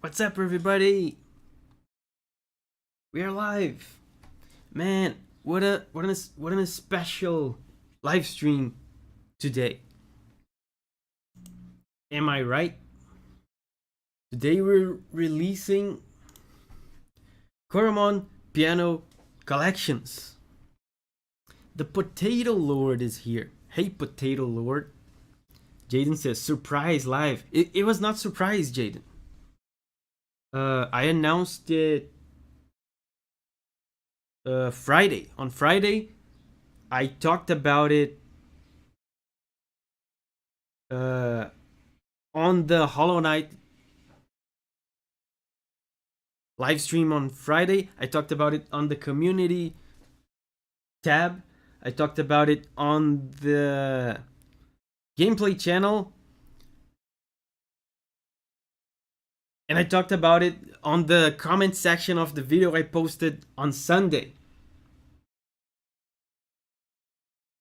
What's up, everybody? We are live, man. What a special live stream today. Am I right? Today we're releasing Coromon piano collections. The Potato Lord is here. Hey, Potato Lord. Jaden says surprise live. It was not surprise, Jaden. I announced it Friday. On Friday, I talked about it on the Hollow Knight live stream on Friday. I talked about it on the community tab. I talked about it on the gameplay channel. And I talked about it on the comment section of the video I posted on Sunday.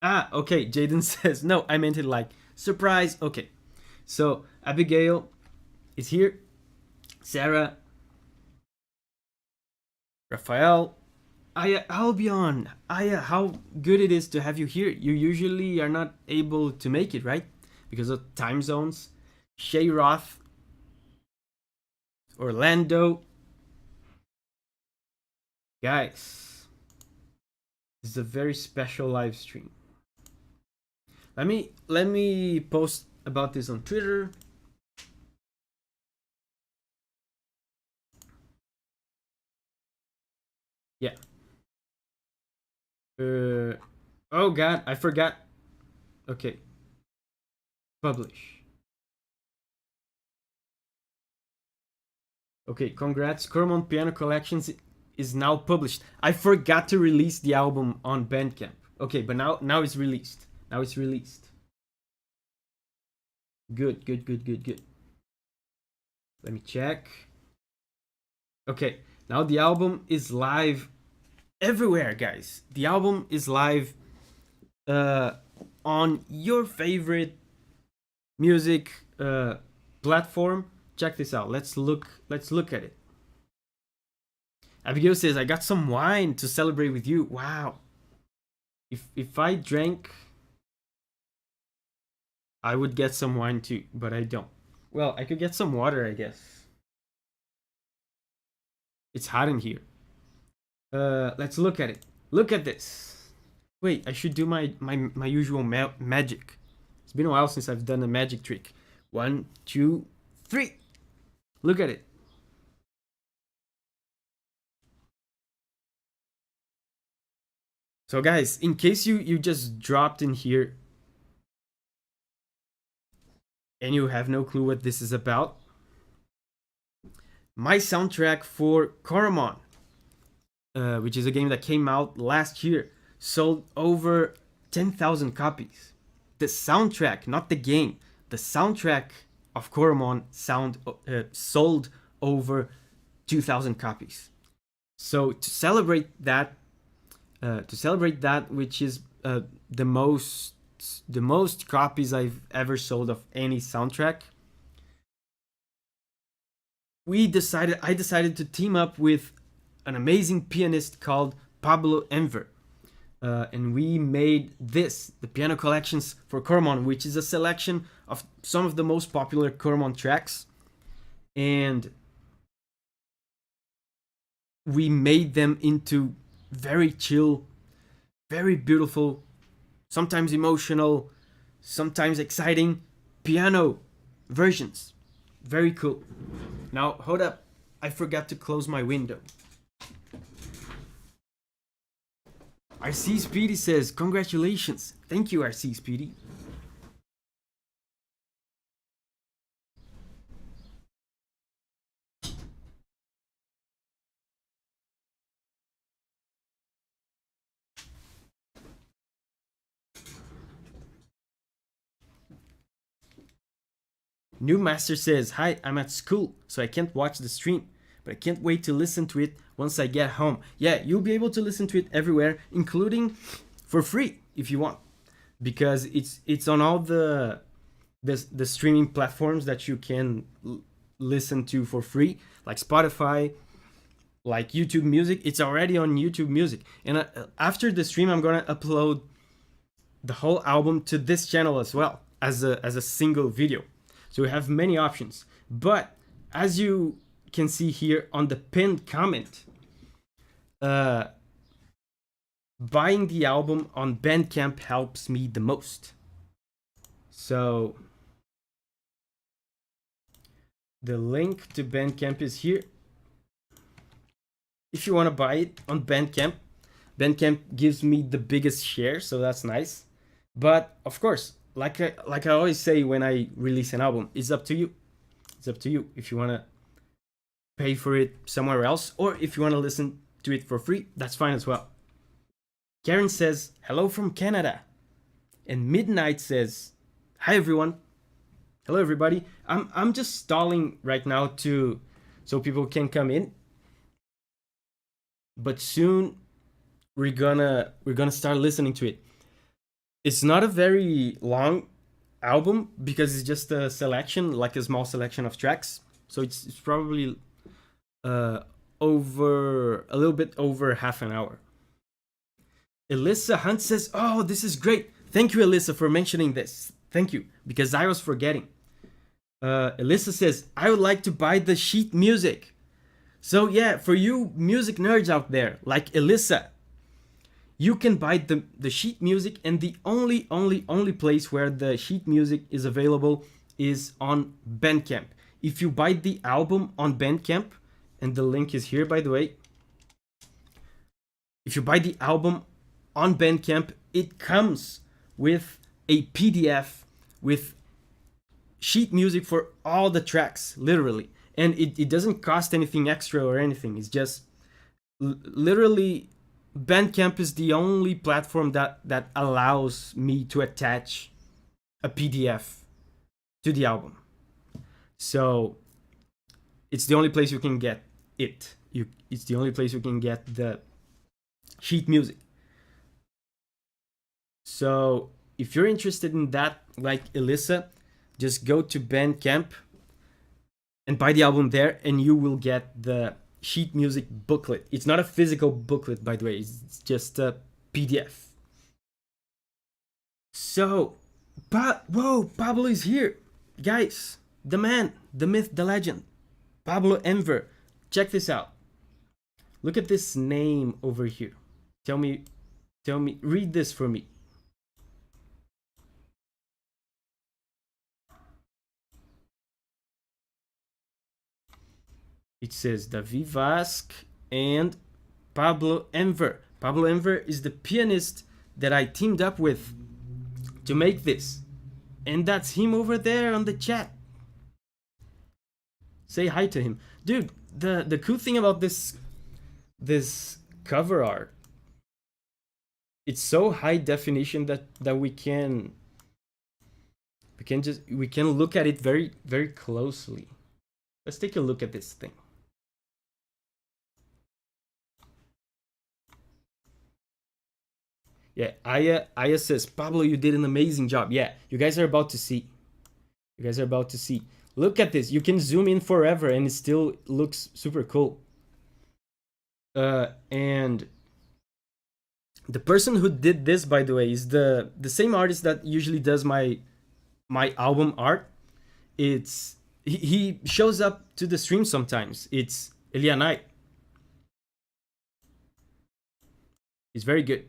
Ah, okay. Jaden says, no, I meant it like surprise. Okay. So Abigail is here. Sarah. Raphael. Aya, Albion. Aya, how good it is to have you here. You usually are not able to make it, right? Because of time zones. Shay Roth. Orlando. Guys, this is a very special live stream. Let me post about this on Twitter. Yeah. Oh god, I forgot. Okay. Publish. Okay, congrats. Coromon Piano Collections is now published. I forgot to release the album on Bandcamp. Okay, but now it's released. Now it's released. Good. Let me check. Okay, now the album is live everywhere, guys. The album is live on your favorite music platform. Check this out. Let's look at it. Abigail says, I got some wine to celebrate with you. Wow. If I drank, I would get some wine too, but I don't. Well, I could get some water, I guess. It's hot in here. Let's look at it. Look at this. Wait, I should do my usual magic. It's been a while since I've done a magic trick. 1, 2, 3. Look at it. So guys, in case you just dropped in here and you have no clue what this is about, my soundtrack for Coromon, which is a game that came out last year, sold over 10,000 copies. The soundtrack, not the game, the soundtrack of Coromon sold over 2,000 copies. So to celebrate that, which is the most copies I've ever sold of any soundtrack, I decided to team up with an amazing pianist called Pablo Enver. And we made this, the piano collections for Coromon, which is a selection of some of the most popular Coromon tracks. And we made them into very chill, very beautiful, sometimes emotional, sometimes exciting piano versions. Very cool. Now, hold up. I forgot to close my window. RC Speedy says, congratulations. Thank you, RC Speedy. New Master says, hi, I'm at school, so I can't watch the stream, but I can't wait to listen to it once I get home. Yeah, you'll be able to listen to it everywhere, including for free if you want, because it's on all the streaming platforms that you can listen to for free, like Spotify, like YouTube Music. It's already on YouTube Music. And after the stream, I'm gonna upload the whole album to this channel as well as a single video. So we have many options. But as you can see here on the pinned comment, buying the album on Bandcamp helps me the most. So the link to Bandcamp is here. If you want to buy it on Bandcamp, Bandcamp gives me the biggest share, so that's nice. But of course, like I always say when I release an album, it's up to you. It's up to you if you want to pay for it somewhere else, or if you want to listen to it for free, that's fine as well. Karen says, hello from Canada. And Midnight says, hi everyone. Hello everybody. I'm just stalling right now so people can come in. But soon we're gonna start listening to it. It's not a very long album because it's just a selection, like a small selection of tracks. So it's probably over a little bit over half an hour. Alyssa Hunt says, oh, this is great. Thank you, Alyssa, for mentioning this. Thank you, because I was forgetting. Alyssa says, I would like to buy the sheet music. So yeah, for you music nerds out there, like Alyssa, you can buy the sheet music, and the only place where the sheet music is available is on Bandcamp. If you buy the album on Bandcamp, and the link is here, by the way. If you buy the album on Bandcamp, it comes with a PDF with sheet music for all the tracks, literally. And it doesn't cost anything extra or anything. It's just literally Bandcamp is the only platform that allows me to attach a PDF to the album. So it's the only place you can get it. It's the only place you can get the sheet music. So if you're interested in that, like Alyssa, just go to Bandcamp and buy the album there, and you will get the sheet music booklet. It's not a physical booklet, by the way. It's just a PDF. So, whoa, Pablo is here. Guys, the man, the myth, the legend. Pablo Enver. Check this out. Look at this name over here. Tell me, read this for me. It says Davi Vasque and Pablo Enver. Pablo Enver is the pianist that I teamed up with to make this. And that's him over there on the chat. Say hi to him. Dude, the cool thing about this cover art, it's so high definition that we can look at it very, very closely. Let's take a look at this thing. Yeah, Aya says, Pablo, you did an amazing job. Yeah, you guys are about to see. You guys are about to see. Look at this. You can zoom in forever and it still looks super cool. And the person who did this, by the way, is the same artist that usually does my album art. He shows up to the stream sometimes. It's Elia Knight. He's very good.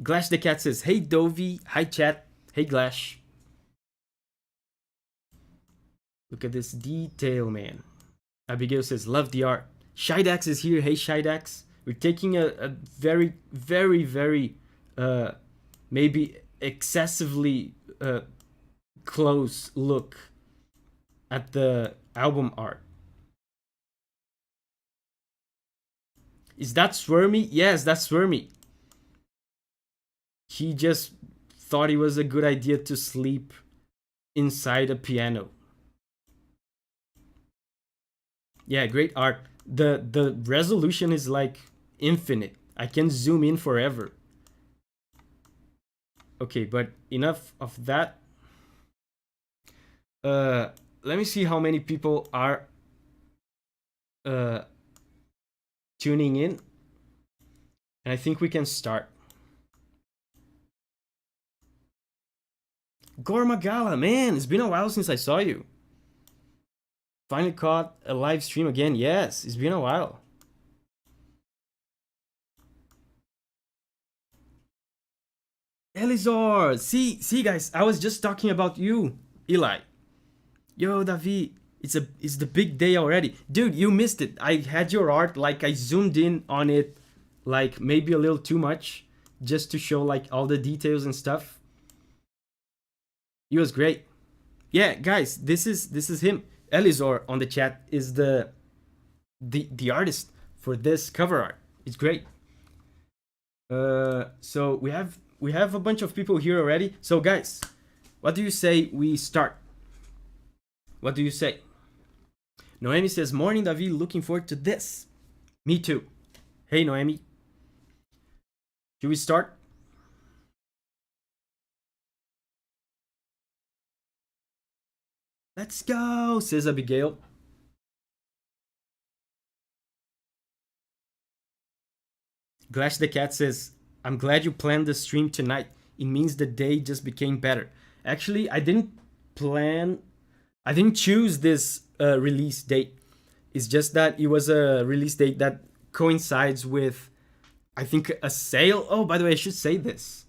Glash the Cat says, hey Dovi, hi chat, hey Glash. Look at this detail, man. Abigail says, love the art. Shidax is here, hey Shidax. We're taking a very, very, very, maybe excessively close look at the album art. Is that Swermy? Yes, that's Swermy. He just thought it was a good idea to sleep inside a piano. Yeah, great art. The resolution is like infinite. I can zoom in forever. Okay, but enough of that. let me see how many people are tuning in. And I think we can start. Gormagala, man, it's been a while since I saw you. Finally caught a live stream again. Yes, it's been a while. Elizor, see guys, I was just talking about you, Eli. Yo, Davi, it's the big day already. Dude, you missed it. I had your art, like I zoomed in on it, like maybe a little too much, just to show like all the details and stuff. It was great. Yeah, guys, this is him. Elizor on the chat is the artist for this cover art. It's great. So we have a bunch of people here already. So guys, what do you say we start? What do you say? Noemi says, morning, David, looking forward to this. Me too. Hey, Noemi. Should we start? Let's go, says Abigail. Glash the Cat says, I'm glad you planned the stream tonight. It means the day just became better. Actually, I didn't choose this release date. It's just that it was a release date that coincides with, I think, a sale. Oh, by the way, I should say this.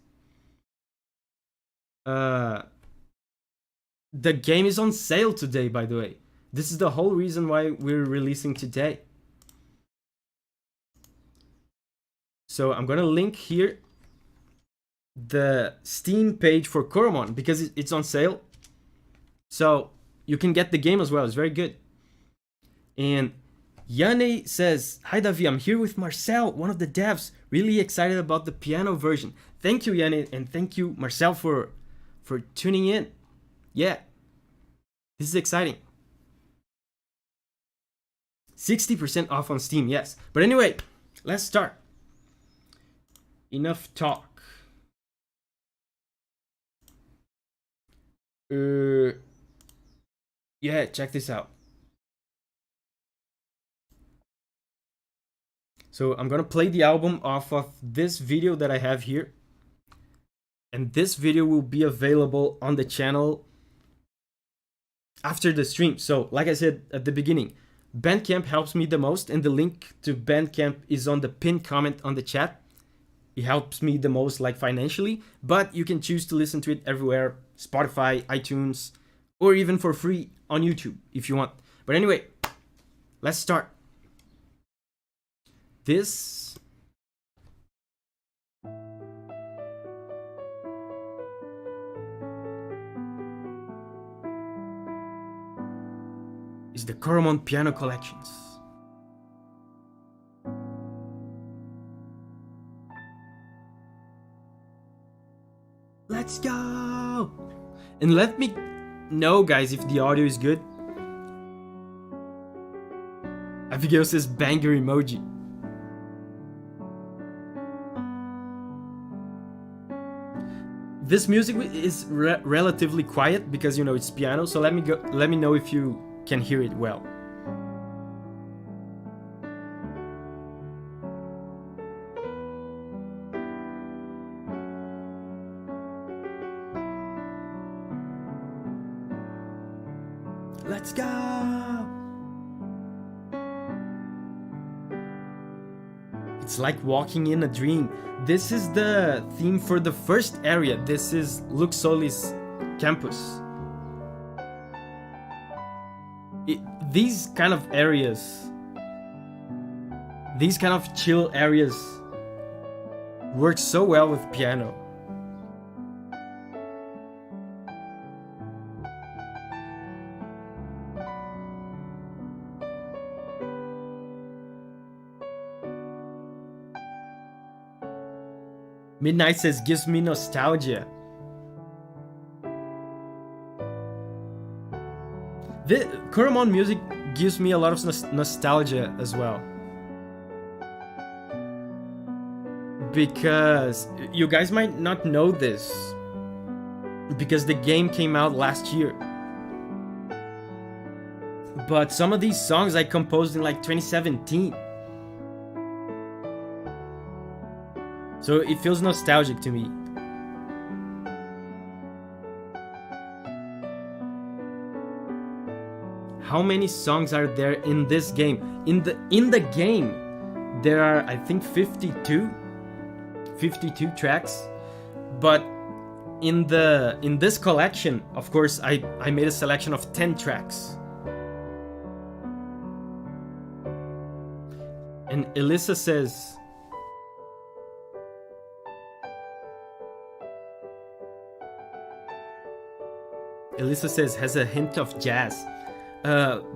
The game is on sale today, by the way. This is the whole reason why we're releasing today. So I'm gonna link here the Steam page for Coromon because it's on sale. So you can get the game as well. It's very good. And Yane says, hi Davi, I'm here with Marcel, one of the devs. Really excited about the piano version. Thank you, Yane, and thank you, Marcel, for tuning in. Yeah, this is exciting. 60% off on Steam, yes. But anyway, let's start. Enough talk. Yeah, check this out. So I'm gonna play the album off of this video that I have here. And this video will be available on the channel after the stream. So like I said at the beginning, Bandcamp helps me the most, and the link to Bandcamp is on the pinned comment on the chat. It helps me the most, like financially, but you can choose to listen to it everywhere, Spotify, iTunes, or even for free on YouTube if you want. But anyway, let's start. This is the Coromon Piano Collections. Let's go! And let me know, guys, if the audio is good. Abigail says banger emoji. This music is relatively quiet because, you know, it's piano. So let me know if you can hear it well. Let's go! It's like walking in a dream. This is the theme for the first area. This is Luxoli's campus. These kind of areas, these kind of chill areas work so well with piano. Midnight says, gives me nostalgia. The Coromon music gives me a lot of nostalgia as well. Because you guys might not know this, because the game came out last year. but some of these songs I composed in like 2017. So it feels nostalgic to me. How many songs are there in this game? In the game, there are, I think, 52 tracks. But in this collection, of course, I made a selection of 10 tracks. And Elissa says, has a hint of jazz.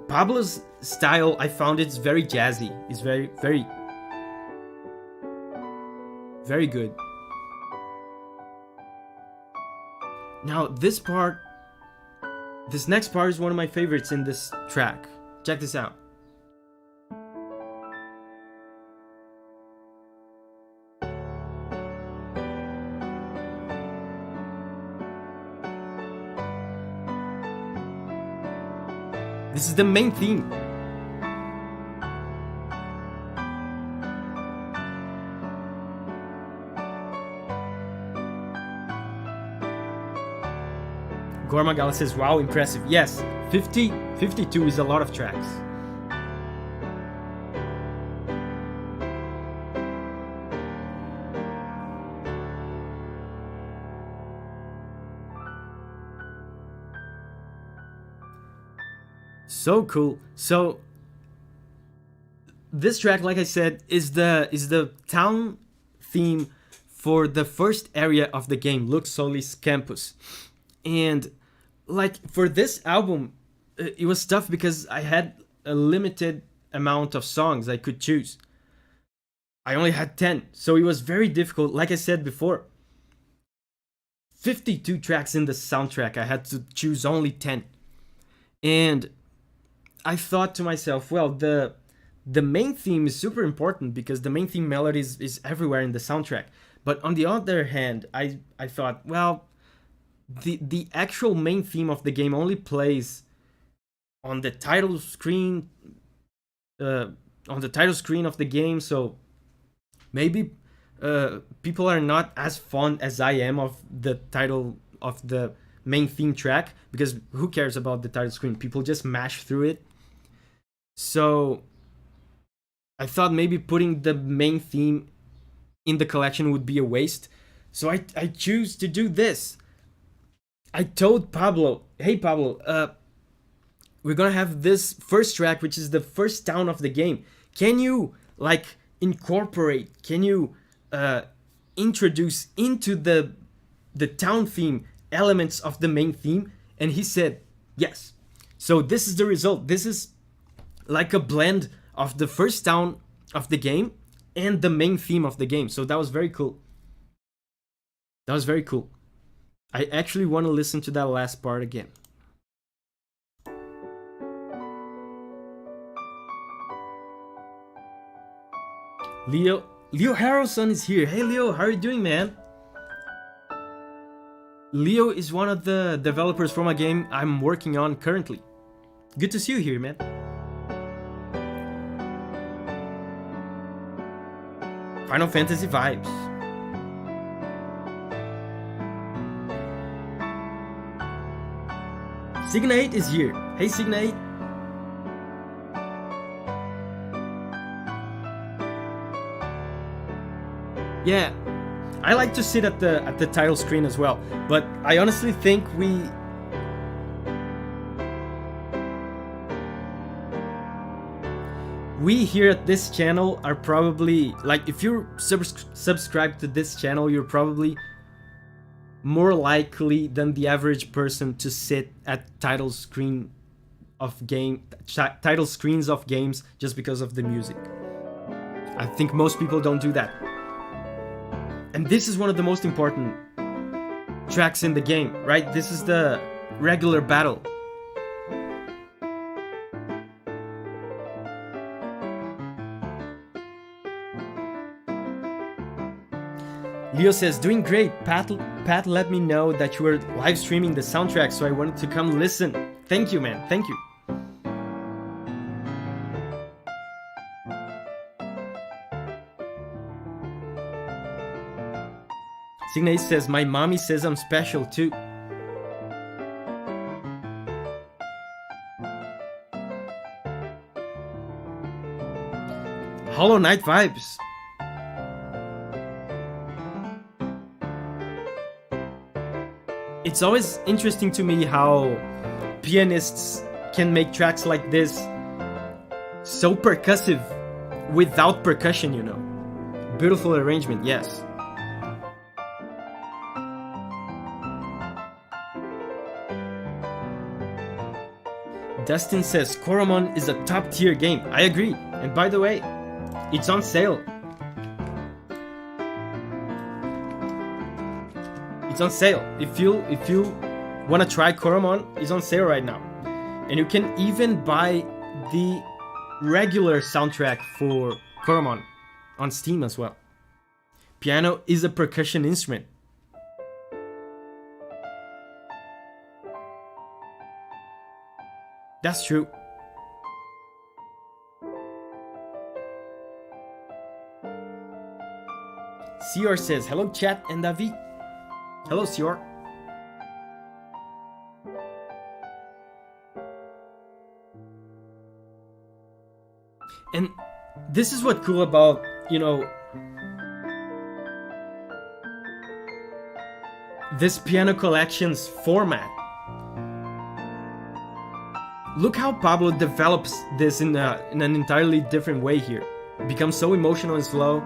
Pablo's style, I found it's very jazzy. It's very, very, very good. Now this next part is one of my favorites in this track. Check this out. This is the main theme. Gormagala says, wow, impressive. Yes, 52 is a lot of tracks. So cool. So this track, like I said, is the town theme for the first area of the game, Lux Solis Campus. And like for this album, it was tough because I had a limited amount of songs I could choose. I only had 10, so it was very difficult. Like I said before, 52 tracks in the soundtrack, I had to choose only 10. And I thought to myself, well, the main theme is super important because the main theme melody is everywhere in the soundtrack. But on the other hand, I thought, well, the actual main theme of the game only plays on the title screen, of the game. So maybe people are not as fond as I am of the title of the main theme track, because who cares about the title screen? People just mash through it. So I thought maybe putting the main theme in the collection would be a waste. So I choose to do this. I told Pablo, hey Pablo, we're gonna have this first track, which is the first town of the game. Can you introduce into the town theme elements of the main theme? And he said yes. So this is the result. This is like a blend of the first town of the game and the main theme of the game. So that was very cool. I actually want to listen to that last part again. Leo Harrelson is here. Hey Leo, how are you doing, man? Leo is one of the developers from a game I'm working on currently. Good to see you here, man. Final Fantasy vibes. Signate is here. Hey Signate. Yeah, I like to sit at the title screen as well, but I honestly think we here at this channel are probably, like, if you're subscribed to this channel, you're probably more likely than the average person to sit at title screens of games just because of the music. I think most people don't do that. And this is one of the most important tracks in the game, right? This is the regular battle. Leo says, doing great. Pat let me know that you were live streaming the soundtrack, so I wanted to come listen. Thank you, man. Thank you. Signate says, my mommy says I'm special too. Hollow Knight vibes. It's always interesting to me how pianists can make tracks like this so percussive without percussion, you know. Beautiful arrangement, yes. Dustin says Coromon is a top tier game. I agree. And by the way, it's on sale. It's on sale. If you want to try Coromon, it's on sale right now. And you can even buy the regular soundtrack for Coromon on Steam as well. Piano is a percussion instrument. That's true. Sior says, hello chat and David. Hello Sior. And this is what's cool about, you know, this Piano Collections format. Look how Pablo develops this in an entirely different way here. It becomes so emotional and slow.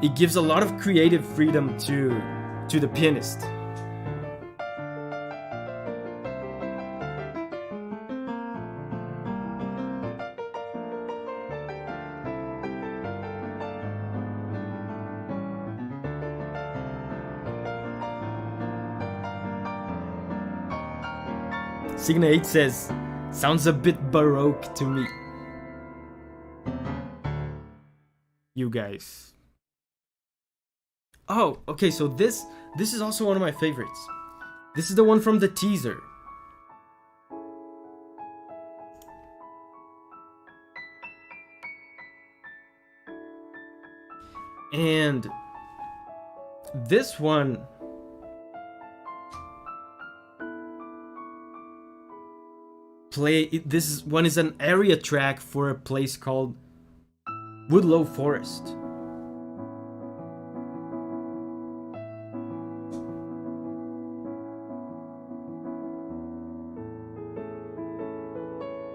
It gives a lot of creative freedom to the pianist. Signa 8 says, sounds a bit baroque to me. You guys. Oh, okay, so this is also one of my favorites. This is the one from the teaser. And this one, this one is an area track for a place called Woodlow Forest.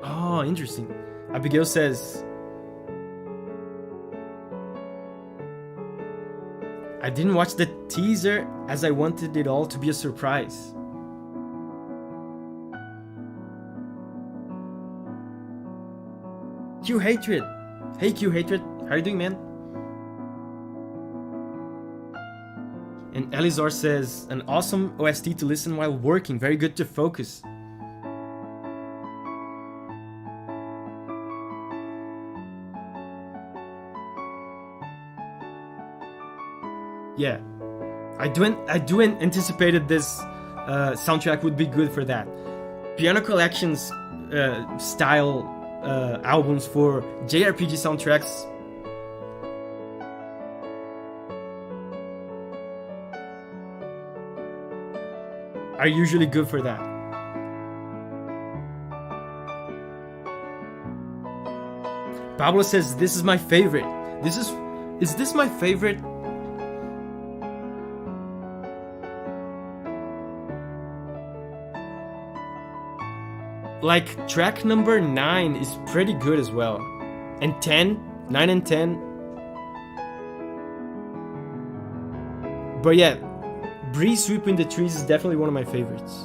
Oh, interesting. Abigail says, I didn't watch the teaser as I wanted it all to be a surprise. Q Hatred. Hey Q Hatred, how are you doing, man? And Elizar says, an awesome OST to listen while working, very good to focus. Yeah, I do anticipated this soundtrack would be good for that. Piano Collections style albums for JRPG soundtracks are usually good for that. Pablo says this is my favorite. Is this my favorite? Like, track number 9 is pretty good as well. And 9 and 10. But yeah, Breeze Sweeping the Trees is definitely one of my favorites.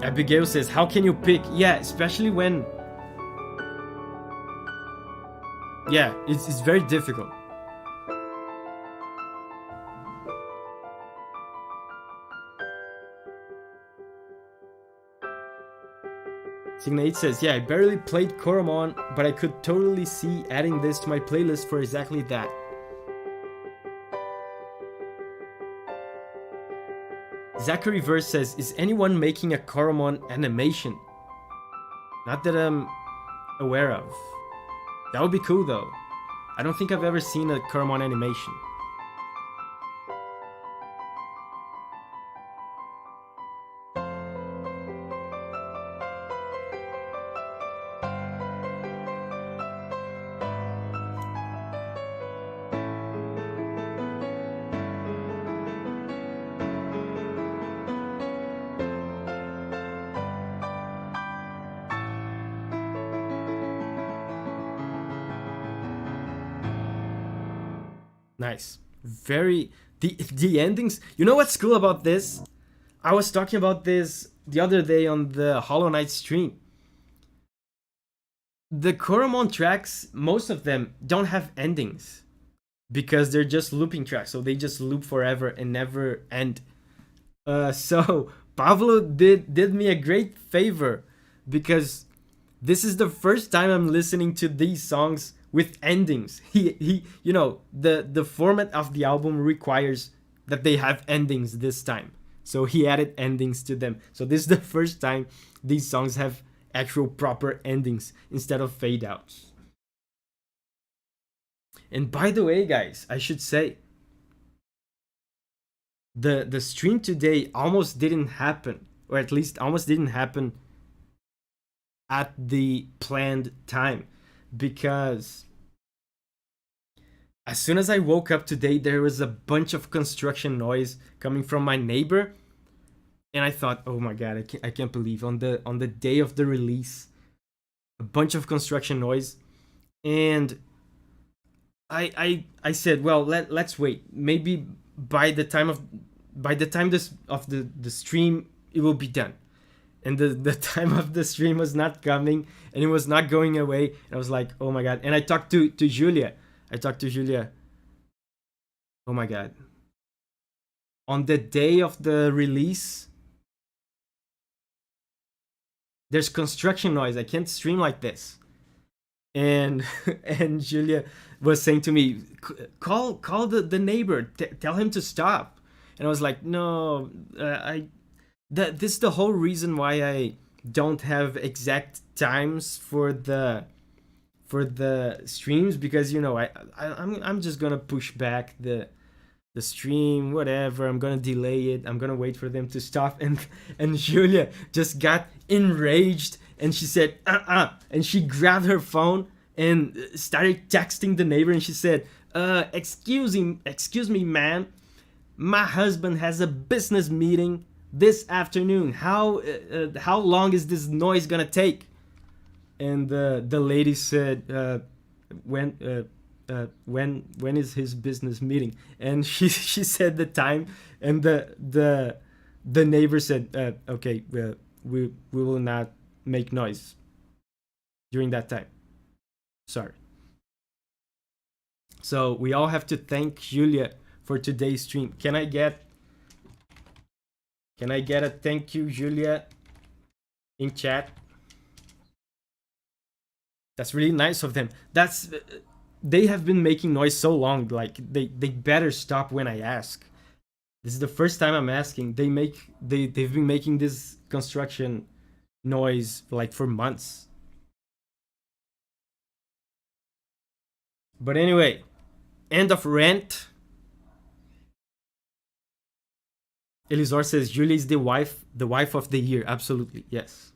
Abigail says, how can you pick? Yeah, especially when... Yeah, it's very difficult. Signate says, yeah, I barely played Coromon, but I could totally see adding this to my playlist for exactly that. Zachary Verse says, is anyone making a Coromon animation? Not that I'm aware of. That would be cool though. I don't think I've ever seen a Coromon animation. Nice. Very the endings. You know what's cool about this? I was talking about this the other day on the Hollow Knight stream. The Coromon tracks, most of them don't have endings because they're just looping tracks, so they just loop forever and never end. So Pablo did me a great favor because this is the first time I'm listening to these songs with endings. He you know, the format of the album requires that they have endings this time. So he added endings to them. So this is the first time these songs have actual proper endings instead of fade outs. And by the way, guys, I should say the stream today almost didn't happen, or at least almost didn't happen at the planned time, because as soon as I woke up today, there was a bunch of construction noise coming from my neighbor, and I thought, oh my god, I can't believe on the day of the release, a bunch of construction noise, and I said, well, let's wait. Maybe by the time this of the stream, it will be done. And the time of the stream was not coming, and it was not going away. And I was like, oh my god. And I talked to Julia. Oh my god. On the day of the release, there's construction noise. I can't stream like this. And and Julia was saying to me, call the neighbor, tell him to stop. And I was like, no, this is the whole reason why I don't have exact times for the streams, because you know I'm just gonna push back the stream, whatever. I'm gonna delay it. I'm gonna wait for them to stop. And Julia just got enraged, and she said, and she grabbed her phone and started texting the neighbor, and she said, excuse me, man, my husband has a business meeting this afternoon. How long is this noise gonna take? And the lady said, when is his business meeting? And she said the time, and the neighbor said, okay, we will not make noise during that time. Sorry. So we all have to thank Julia for today's stream. Can I get a thank you, Julia, in chat? That's really nice of them. That's they have been making noise so long, like they better stop when I ask. This is the first time I'm asking. They've been making this construction noise like for months. But anyway, end of rant. Elisor says Julia is the wife of the year. Absolutely, yes.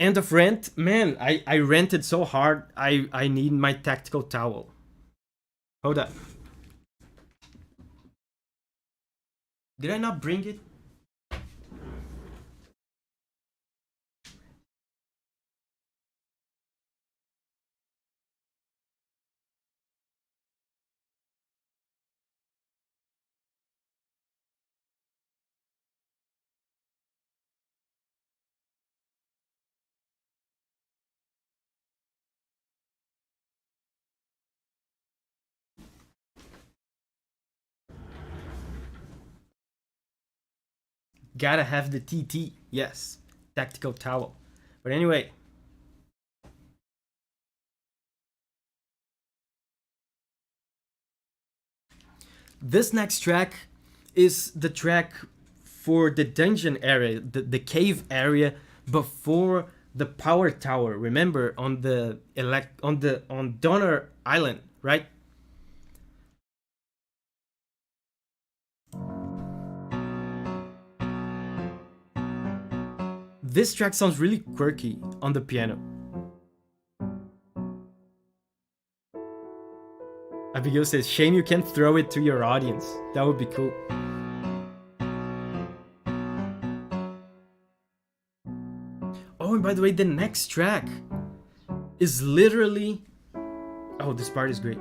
End of rant. Man, I ranted so hard. I need my tactical towel. Hold up. Did I not bring it? Gotta have the TT. Yes. Tactical towel. But anyway. This next track is the track for the dungeon area, the cave area before the power tower. Remember, on the on Donner Island, right? This track sounds really quirky on the piano. Abigail says, shame you can't throw it to your audience. That would be cool. Oh, and by the way, the next track is literally... Oh, this part is great.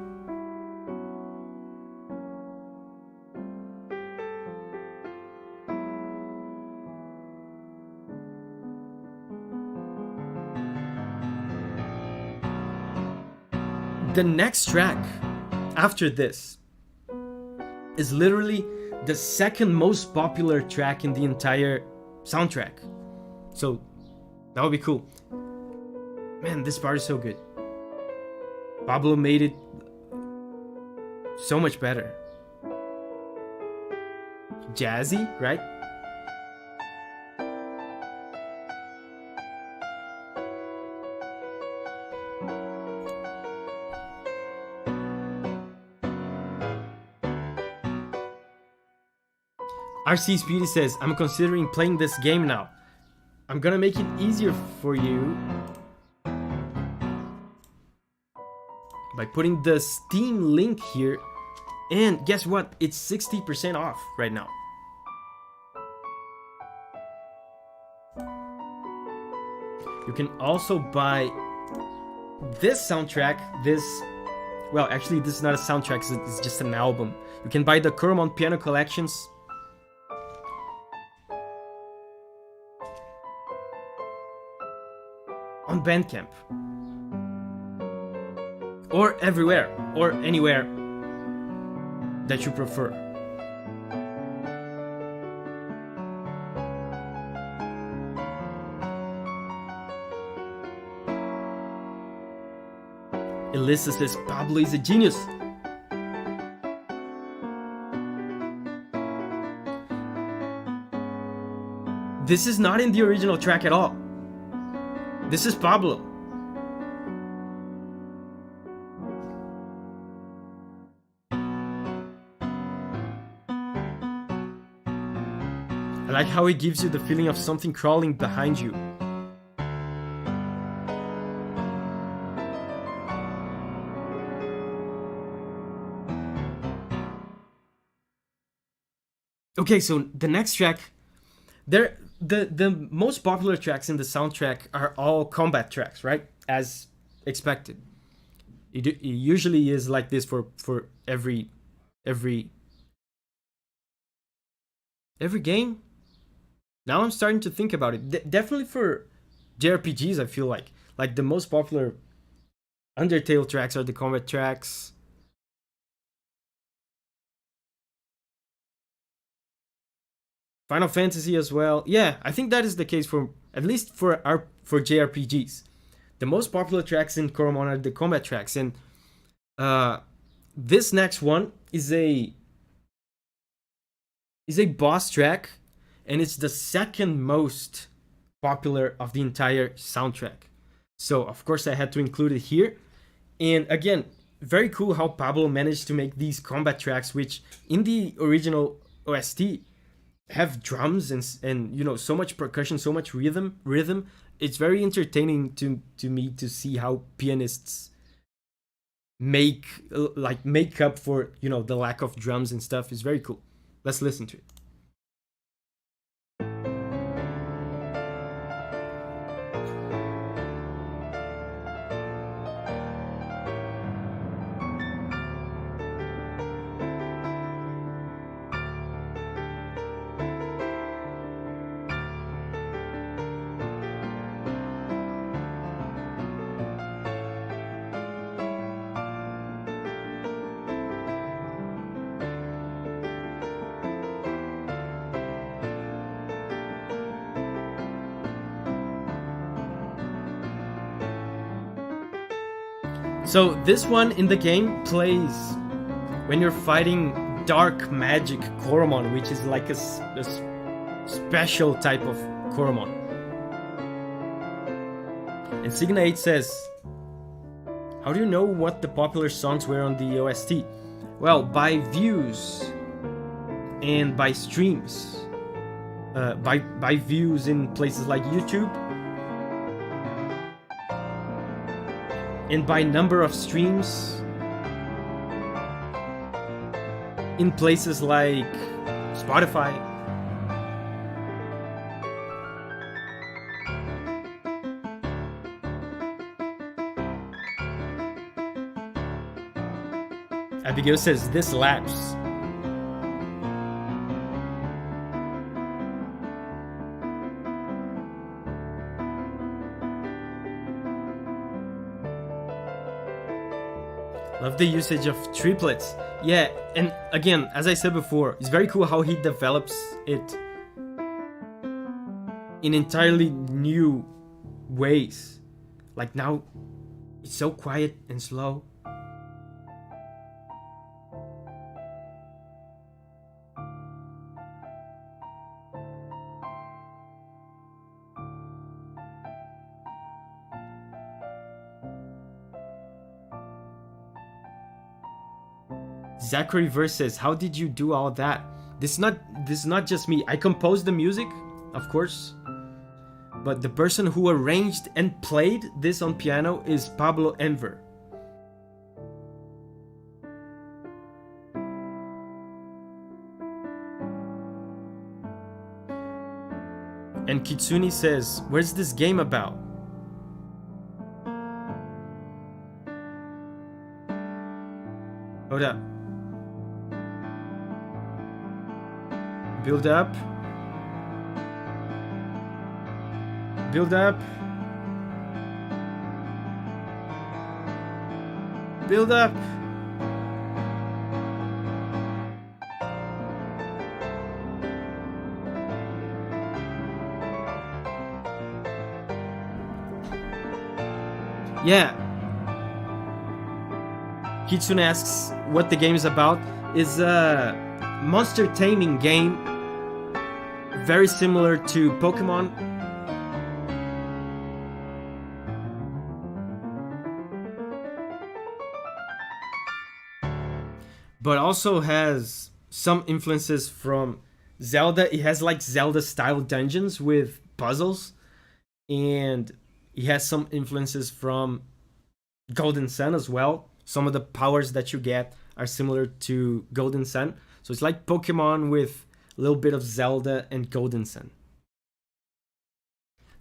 The next track after this is literally the second most popular track in the entire soundtrack. So that would be cool. Man, this part is so good. Pablo made it so much better. Jazzy, right? RC Speedy says, I'm considering playing this game now. I'm gonna make it easier for you by putting the Steam link here. And guess what? It's 60% off right now. You can also buy this soundtrack, well, actually this is not a soundtrack, it's just an album. You can buy the Coromon Piano Collections on Bandcamp. Or everywhere, or anywhere that you prefer. Elissa says Pablo is a genius. This is not in the original track at all. This is Pablo. I like how it gives you the feeling of something crawling behind you. Okay, so the next track, the most popular tracks in the soundtrack are all combat tracks, right? As expected. It usually is like this for every game. Now I'm starting to think about it. Definitely for JRPGs, I feel like the most popular Undertale tracks are the combat tracks. Final Fantasy as well. Yeah, I think that is the case for at least for JRPGs. The most popular tracks in Coromon are the combat tracks, and this next one is a boss track, and it's the second most popular of the entire soundtrack. So of course I had to include it here. And again, very cool how Pablo managed to make these combat tracks, which in the original OST have drums and you know, so much percussion, so much rhythm. It's very entertaining to me to see how pianists make up for, you know, the lack of drums and stuff. It's very cool. Let's listen to it. So this one in the game plays when you're fighting dark magic Coromon, which is like a special type of Coromon. And Signa 8 says, how do you know what the popular songs were on the OST? Well, by views and by streams. By views in places like YouTube, and by number of streams in places like Spotify. Abigail says this laps. Love the usage of triplets. Yeah, and again, as I said before, it's very cool how he develops it in entirely new ways. Like now, it's so quiet and slow. Zachary versus, how did you do all that? This is not just me. I composed the music, of course, but the person who arranged and played this on piano is Pablo Enver. And Kitsune says, where's this game about? Hold up. Build up. Build up. Build up. Yeah. Kitsune asks what the game is about. Is a monster taming game, very similar to Pokemon. But also has some influences from Zelda. It has like Zelda style dungeons with puzzles, and it has some influences from Golden Sun as well. Some of the powers that you get are similar to Golden Sun. So it's like Pokemon with a little bit of Zelda and Golden Sun.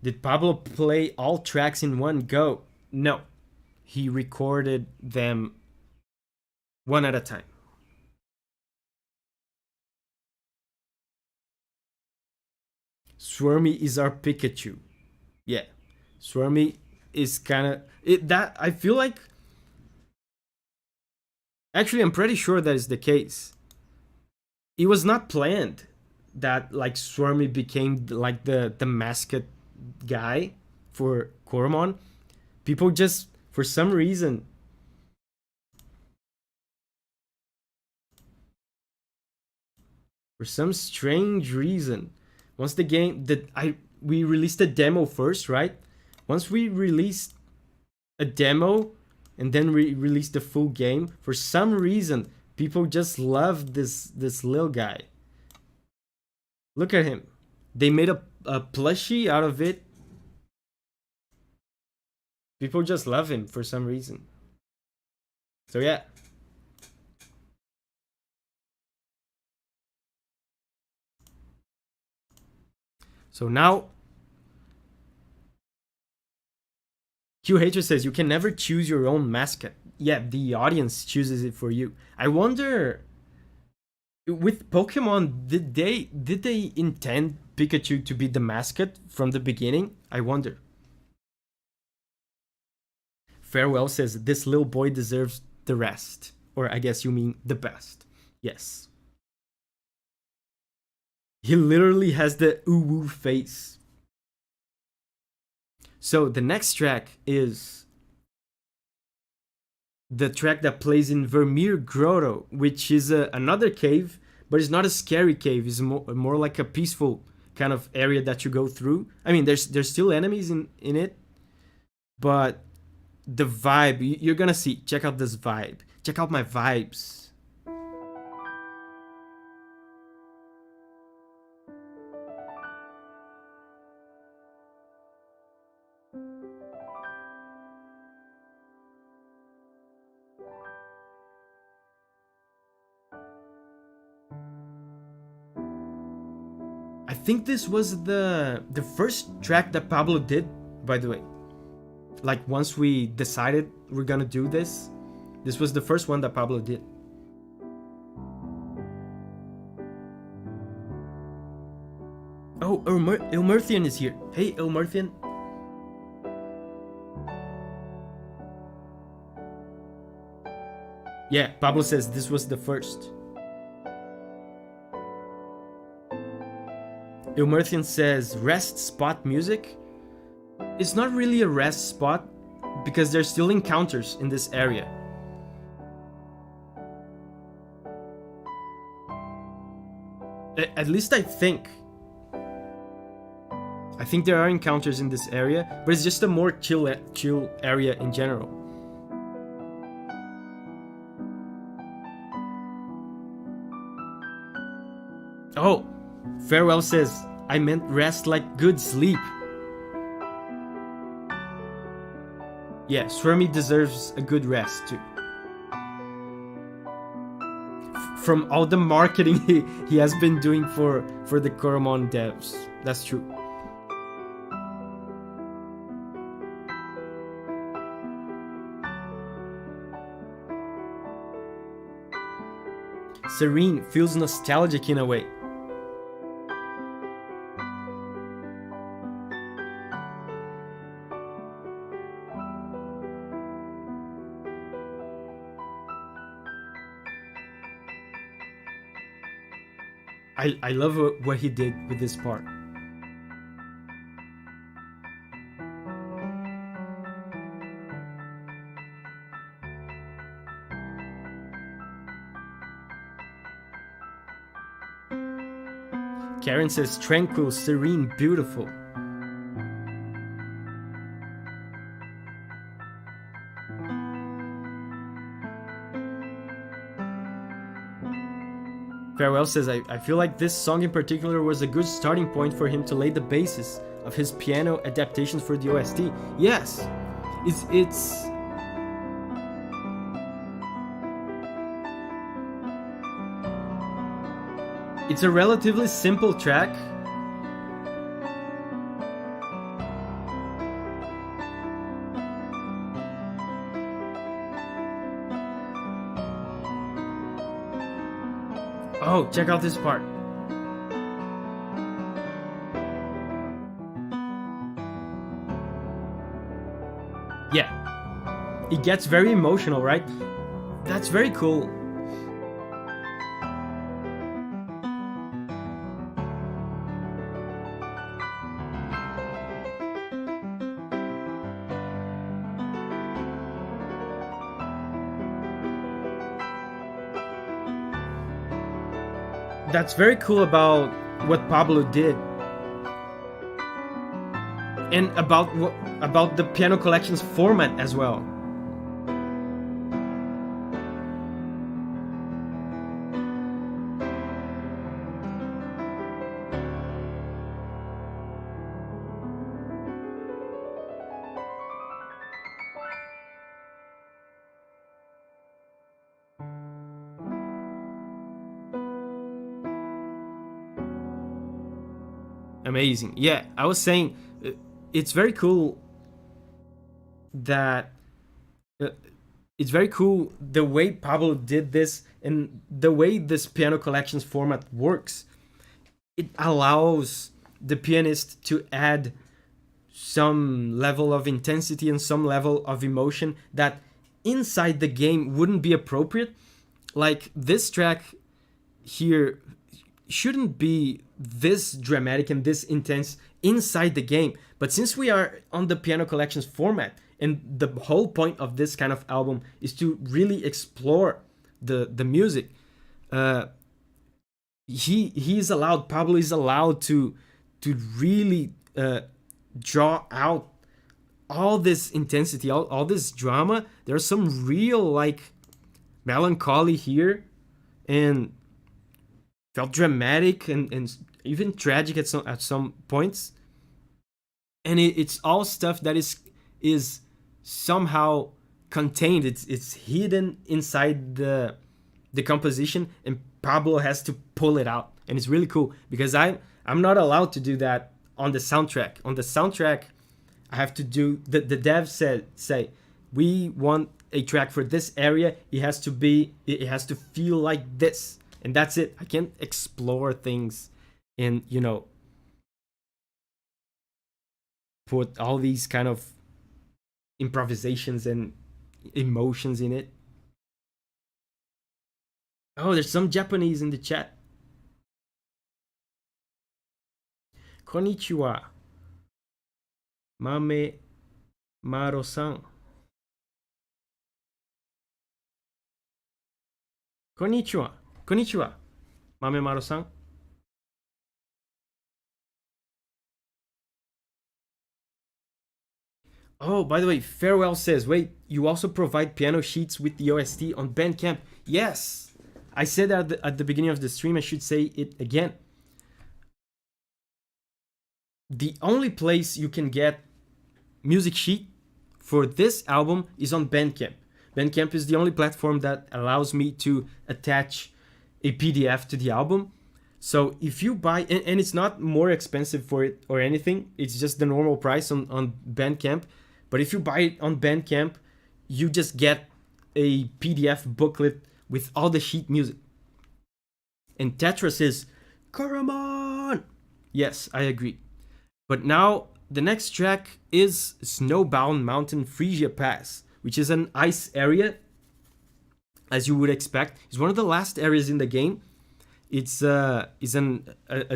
Did Pablo play all tracks in one go? No. He recorded them one at a time. Swarmy is our Pikachu. Yeah. Swarmy is kind of that I feel like, actually I'm pretty sure that is the case. It was not planned that like Swarmy became like the mascot guy for Coromon. People just, for some reason, for some strange reason, once the game that we released a demo first, right? Once we released a demo and then we released the full game, for some reason people just loved this little guy. Look at him. They made a plushie out of it. People just love him for some reason. So yeah. So now, QH says you can never choose your own mascot. Yeah, the audience chooses it for you. I wonder, with Pokemon, did they intend Pikachu to be the mascot from the beginning? I wonder. Farewell says this little boy deserves the rest. Or I guess you mean the best. Yes. He literally has the ooh-woo face. So the next track is the track that plays in Vermeer Grotto, which is another cave, but it's not a scary cave. It's more like a peaceful kind of area that you go through. I mean, there's still enemies in it, but the vibe, you're gonna see. Check out this vibe. Check out my vibes. I think this was the first track that Pablo did, by the way. Like once we decided we're gonna do this, this was the first one that Pablo did. Oh, Ilmerthian is here. Hey, Ilmerthian. Yeah, Pablo says this was the first. Ilmerthian says rest spot music. It's not really a rest spot because there's still encounters in this area. At least I think. I think there are encounters in this area, but it's just a more chill area in general. Oh, Farewell says, I meant rest like good sleep. Yeah, Swermy deserves a good rest too. From all the marketing he has been doing for the Coromon devs. That's true. Serene feels nostalgic in a way. I love what he did with this part. Karen says tranquil, serene, beautiful. Farewell says, I feel like this song in particular was a good starting point for him to lay the basis of his piano adaptations for the OST. Yes, it's a relatively simple track. Oh, check out this part. Yeah. It gets very emotional, right? That's very cool. That's very cool about what Pablo did, and about the Piano Collection's format as well. Amazing. Yeah, I was saying it's very cool that it's very cool the way Pablo did this and the way this Piano Collections format works. It allows the pianist to add some level of intensity and some level of emotion that inside the game wouldn't be appropriate. Like this track here shouldn't be this dramatic and this intense inside the game, but since we are on the Piano Collections format, And the whole point of this kind of album is to really explore the music. uh he's allowed, Pablo is allowed to really draw out all this intensity, all this drama. There's some real like melancholy here, and felt dramatic and even tragic at some points. And it's all stuff that is somehow contained. It's hidden inside the composition, and Pablo has to pull it out, and it's really cool because I'm not allowed to do that on the soundtrack. On the soundtrack, I have to do the dev say we want a track for this area. It has to feel like this, and that's it. I can't explore things and put all these kind of improvisations and emotions in it. Oh, there's some Japanese in the chat. Konnichiwa. Mame Maro-san. Konnichiwa. Konnichiwa. Mame Maro-san. Oh, by the way, Farewell says, wait, you also provide piano sheets with the OST on Bandcamp? Yes! I said that at the beginning of the stream, I should say it again. The only place you can get music sheet for this album is on Bandcamp. Bandcamp is the only platform that allows me to attach a PDF to the album. So if you buy, and it's not more expensive for it or anything, it's just the normal price on Bandcamp. But if you buy it on Bandcamp, you just get a PDF booklet with all the sheet music. And Tetra says, Coromon! Yes, I agree. But now the next track is Snowbound Mountain Phrygia Pass, which is an ice area, as you would expect. It's one of the last areas in the game. It's a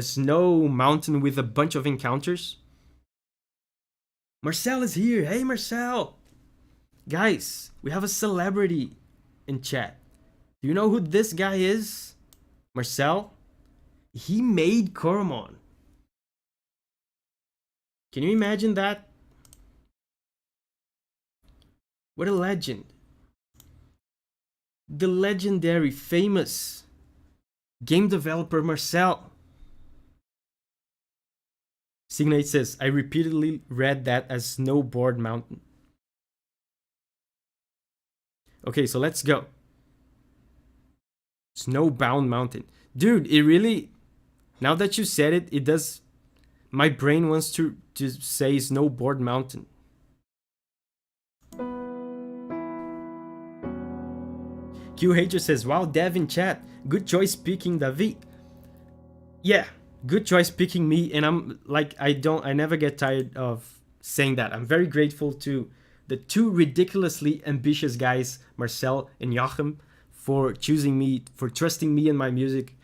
snow mountain with a bunch of encounters. Marcel is here. Hey, Marcel. Guys, we have a celebrity in chat. Do you know who this guy is? Marcel? He made Coromon. Can you imagine that? What a legend. The legendary, famous game developer Marcel. Signate says, I repeatedly read that as Snowboard Mountain. Okay, so let's go. Snowbound Mountain. Dude, it really, now that you said it, it does, my brain wants to say Snowboard Mountain. Q Hater says, wow, Dev in chat. Good choice picking David. Yeah, good choice picking me. And I'm like, I never get tired of saying that. I'm very grateful to the two ridiculously ambitious guys, Marcel and Joachim, for choosing me, for trusting me and my music,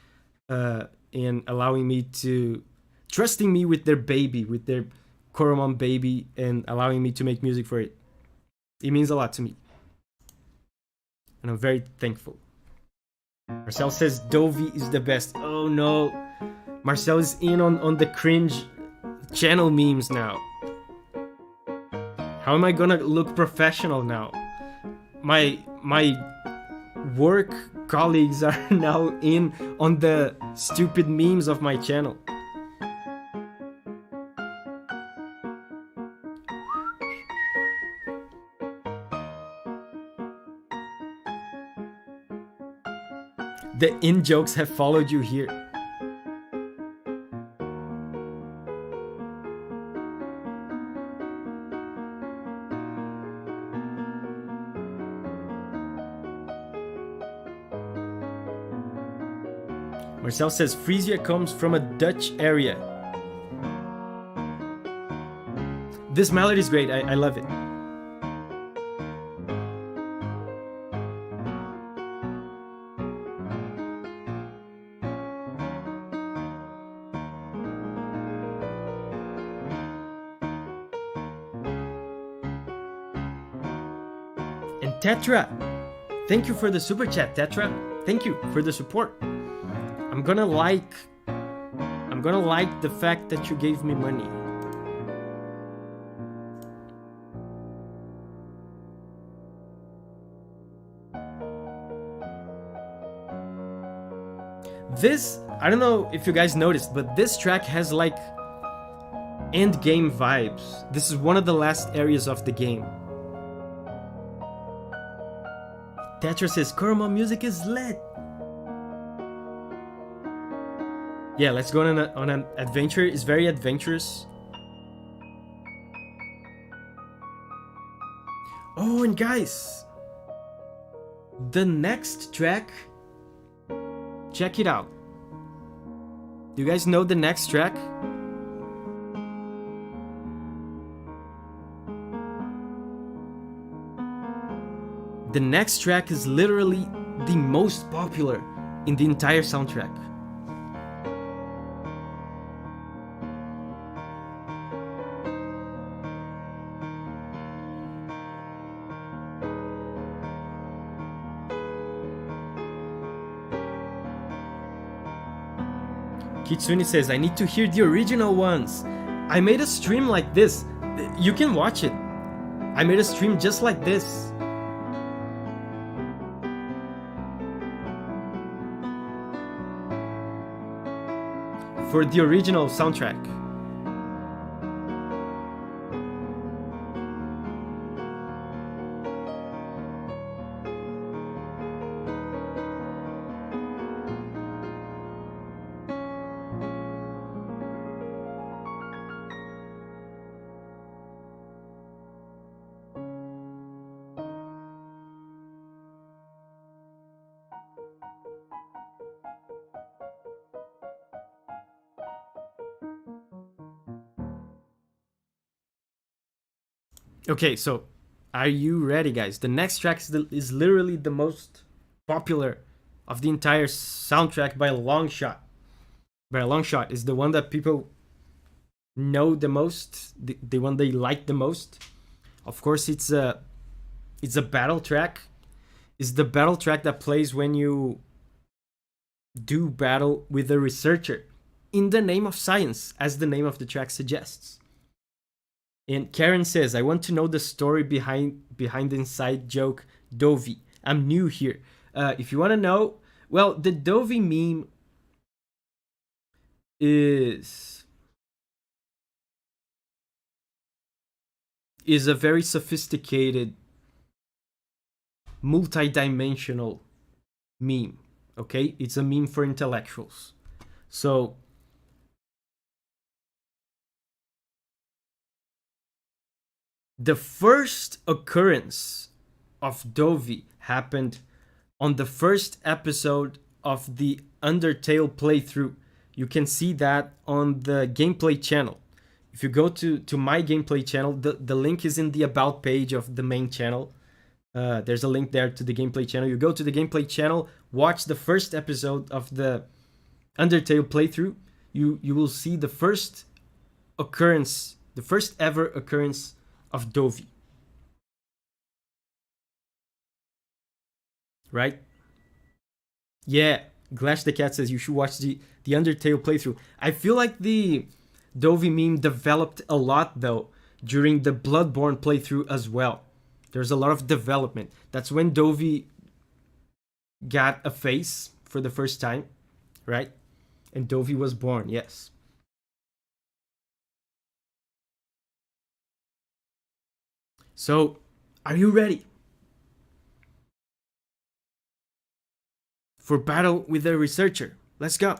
and allowing me to, trusting me with their baby, with their Coromon baby, and allowing me to make music for it. It means a lot to me. And I'm very thankful. Marcel says Dovi is the best. Oh no. Marcel is in on the cringe channel memes now. How am I gonna look professional now? My work colleagues are now in on the stupid memes of my channel. The in-jokes have followed you here. Marcel says Frisia comes from a Dutch area. This melody is great. I love it. Tetra, thank you for the super chat, Tetra. Thank you for the support. I'm gonna like the fact that you gave me money. This, I don't know if you guys noticed, but this track has like end game vibes. This is one of the last areas of the game. Tetra says, Coromon music is lit. Yeah, let's go on an adventure. It's very adventurous. Oh, and guys, the next track, check it out. Do you guys know the next track? The next track is literally the most popular in the entire soundtrack. Kitsune says, I need to hear the original ones. I made a stream like this. You can watch it. I made a stream just like this. For the original soundtrack. Okay, so are you ready, guys? The next track is literally the most popular of the entire soundtrack by a long shot. By a long shot. It's the one that people know the most, the one they like the most. Of course, it's a battle track. It's the battle track that plays when you do battle with a researcher in the name of science, as the name of the track suggests. And Karen says, I want to know the story behind the inside joke Dovey. I'm new here. If you want to know, well, the Dovey meme is a very sophisticated, multi-dimensional meme. Okay? It's a meme for intellectuals. So the first occurrence of Dovey happened on the first episode of the Undertale playthrough. You can see that on the gameplay channel. If you go to my gameplay channel, the link is in the about page of the main channel. There's a link there to the gameplay channel. You go to the gameplay channel, watch the first episode of the Undertale playthrough. You will see the first occurrence, the first ever occurrence of Dovey. Right? Yeah, Glash the Cat says you should watch the Undertale playthrough. I feel like the Dovey meme developed a lot though during the Bloodborne playthrough as well. There's a lot of development. That's when Dovey got a face for the first time, right? And Dovey was born, yes. So, are you ready for battle with a researcher? Let's go.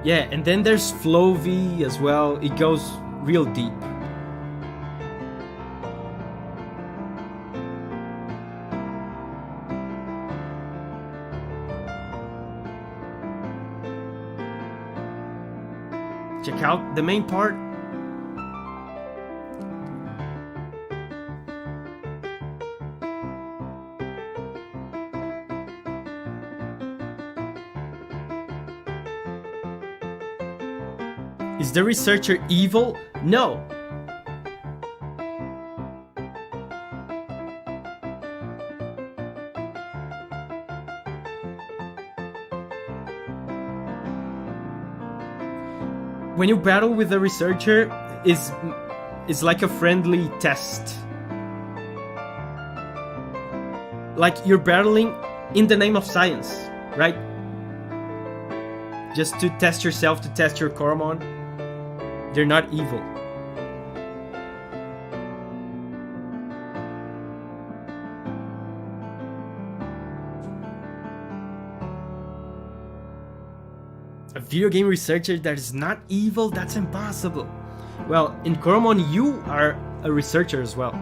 Yeah, and then there's Flovey as well. It goes real deep. Check out the main part. Is the researcher evil? No. When you battle with the researcher, it's like a friendly test. Like you're battling in the name of science, right? Just to test yourself, to test your Coromon. They're not evil. A video game researcher that is not evil? That's impossible. Well, in Coromon, you are a researcher as well.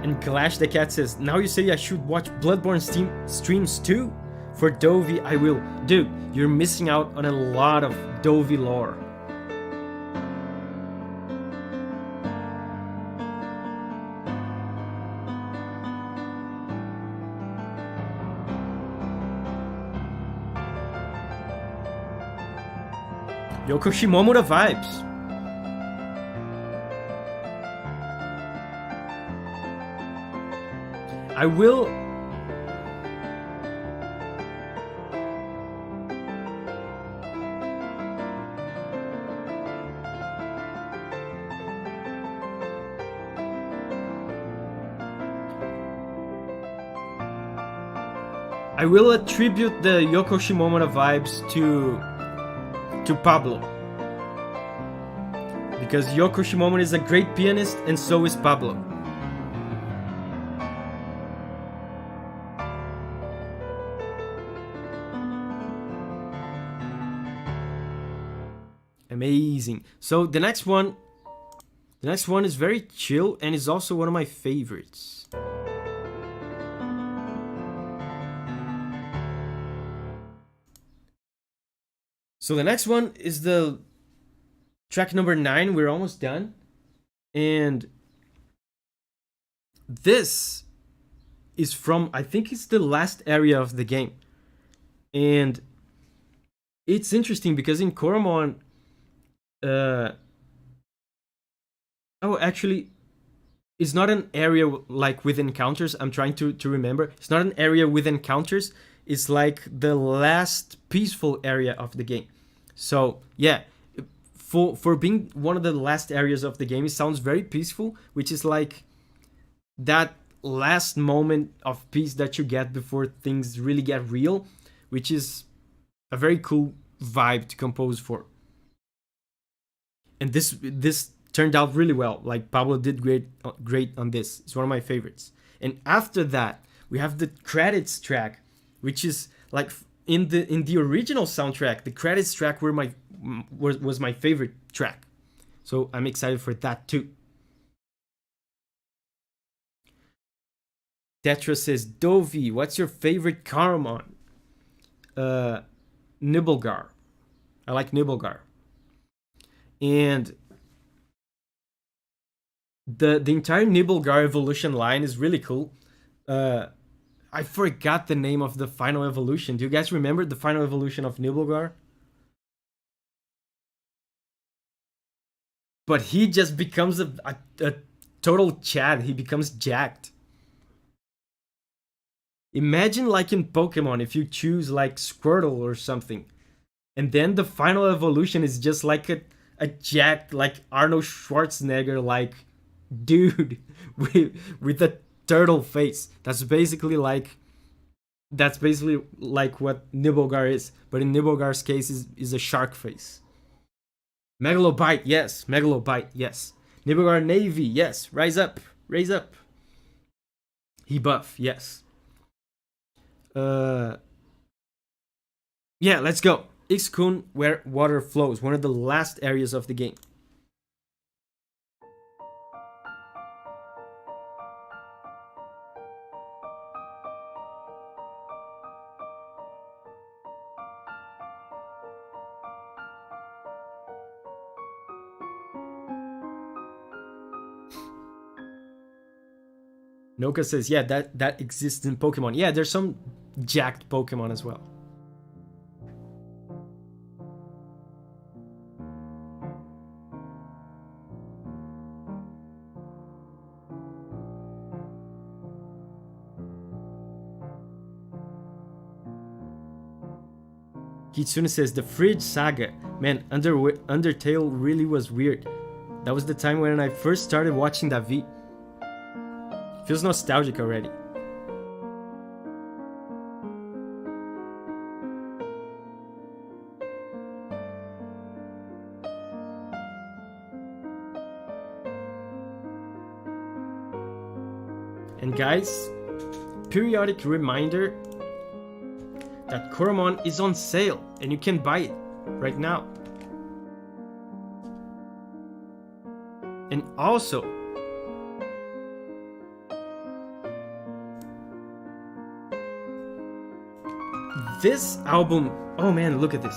And Clash the Cat says, now you say I should watch Bloodborne streams too? For Dovey, I will. Dude, you're missing out on a lot of Dovey lore. Yoko Shimomura vibes. I will... I will attribute the Yoko Shimomura vibes to Pablo. Because Yoko Shimomura is a great pianist and so is Pablo. Amazing. So the next one is very chill and is also one of my favorites. So the next one is the track number 9. We're almost done. And this is from, I think it's the last area of the game. And it's interesting because in Coromon, actually, it's not an area like with encounters. I'm trying to remember. It's not an area with encounters. It's like the last peaceful area of the game. So yeah, for being one of the last areas of the game, it sounds very peaceful, which is like that last moment of peace that you get before things really get real, which is a very cool vibe to compose for. And this turned out really well. Like Pablo did great on this. It's one of my favorites. And after that, we have the credits track, which is like in the original soundtrack, the credits track was my favorite track. So I'm excited for that too. Tetra says, Dovey, what's your favorite Coromon? Nibelgar. I like Nibelgar. And the entire Nibelgar evolution line is really cool. I forgot the name of the final evolution. Do you guys remember the final evolution of Nibelgar? But he just becomes a total Chad. He becomes jacked. Imagine like in Pokemon, if you choose like Squirtle or something, and then the final evolution is just like a jacked, like Arnold Schwarzenegger, like dude with a turtle face. That's basically like what Nibelgar is, but in Nibelgar's case is a shark face. Megalobite, yes. Megalobite, yes. Nibelgar Navy, yes. Rise up, raise up. He buff, yes. Yeah, let's go. Ixkun, where water flows, one of the last areas of the game. Noka says, yeah, that exists in Pokemon. Yeah, there's some jacked Pokemon as well. Kitsune says, the Fridge Saga. Man, Undertale really was weird. That was the time when I first started watching Davi. Feels nostalgic already. And guys, periodic reminder that Coromon is on sale and you can buy it right now. And also, this album, oh man, look at this.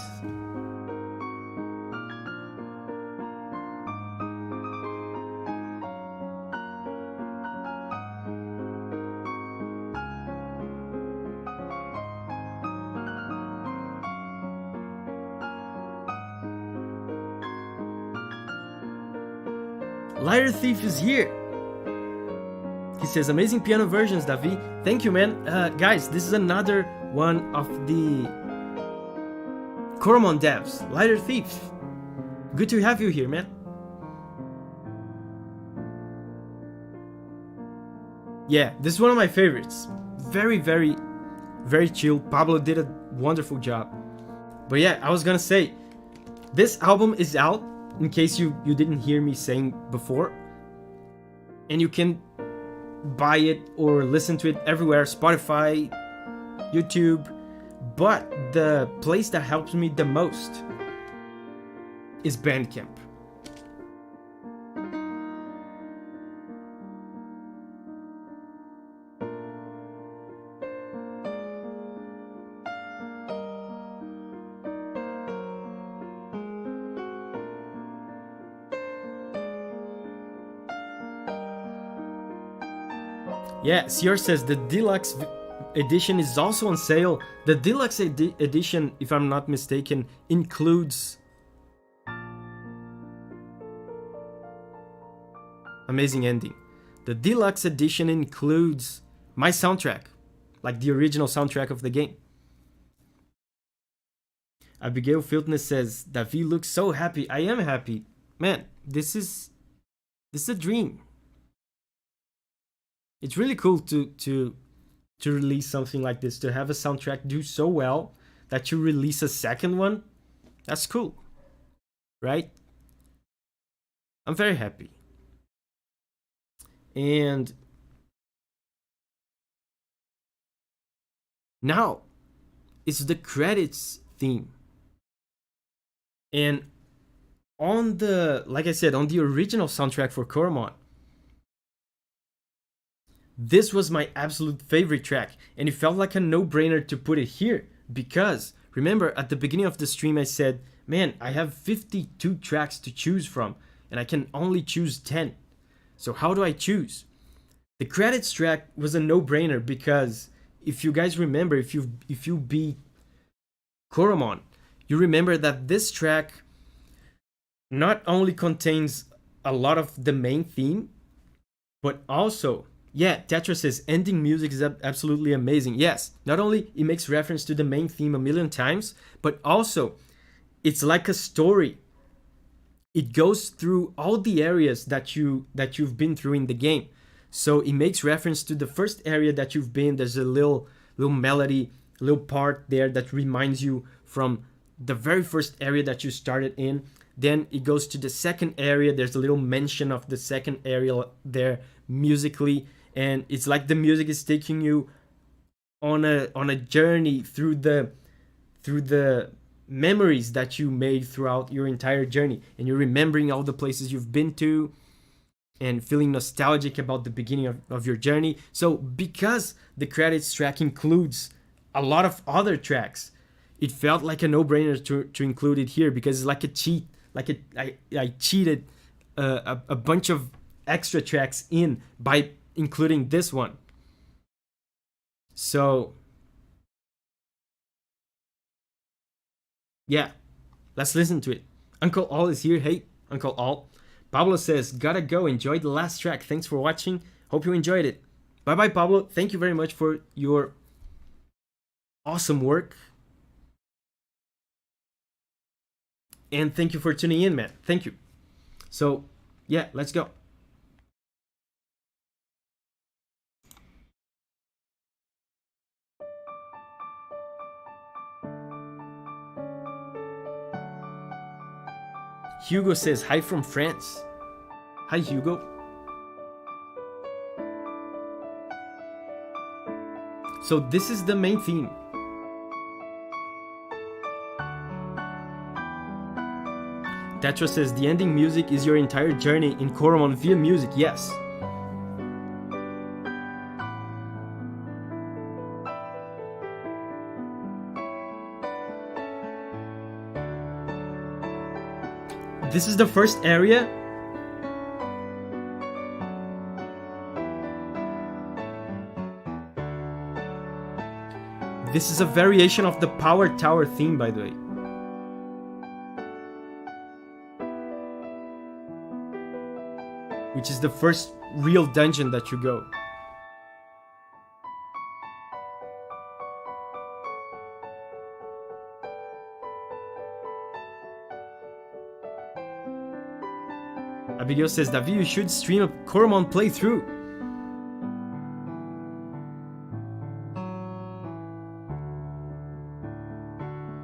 Liar Thief is here. He says, amazing piano versions, Davi. Thank you, man. Guys, this is another one of the Coromon devs. Liar Thief. Good to have you here, man. Yeah, this is one of my favorites. Very, very, very chill. Pablo did a wonderful job. But yeah, I was gonna say, this album is out, in case you didn't hear me saying before. And you can buy it or listen to it everywhere, Spotify, YouTube. But the place that helps me the most is Bandcamp. Yeah, Sior says the deluxe edition is also on sale. The deluxe edition, if I'm not mistaken, includes amazing ending. The deluxe edition includes my soundtrack, like the original soundtrack of the game. Abigail Filtness says, Davi looks so happy. I am happy. Man, this is a dream. It's really cool to release something like this, to have a soundtrack do so well that you release a second one. That's cool, right? I'm very happy. And now it's the credits theme. And on the, like I said, on the original soundtrack for Coromon, this was my absolute favorite track, and it felt like a no-brainer to put it here, because remember at the beginning of the stream I said, man, I have 52 tracks to choose from and I can only choose 10. So how do I choose? The credits track was a no-brainer, because if you guys remember, if you beat Coromon, you remember that this track not only contains a lot of the main theme, but also, yeah, Tetra says ending music is absolutely amazing. Yes, not only it makes reference to the main theme a million times, but also it's like a story. It goes through all the areas that you've been through in the game. So it makes reference to the first area that you've been. There's a little melody, little part there that reminds you from the very first area that you started in. Then it goes to the second area. There's a little mention of the second area there musically, and it's like the music is taking you on a journey through the memories that you made throughout your entire journey, and you're remembering all the places you've been to and feeling nostalgic about the beginning of your journey. So because the credits track includes a lot of other tracks, it felt like a no-brainer to include it here, because it's like a cheat. I cheated a bunch of extra tracks in by including this one. So yeah, let's listen to it. Uncle All is here. Hey, Uncle All. Pablo says, gotta go. Enjoy the last track. Thanks for watching. Hope you enjoyed it. Bye bye, Pablo. Thank you very much for your awesome work. And thank you for tuning in, man. Thank you. So, yeah, let's go. Hugo says, hi from France. Hi, Hugo. So this is the main theme. Tetra says, the ending music is your entire journey in Coromon via music. Yes. This is the first area. This is a variation of the Power Tower theme, by the way. Which is the first real dungeon that you go. Abigail says, David, you should stream a Coromon playthrough.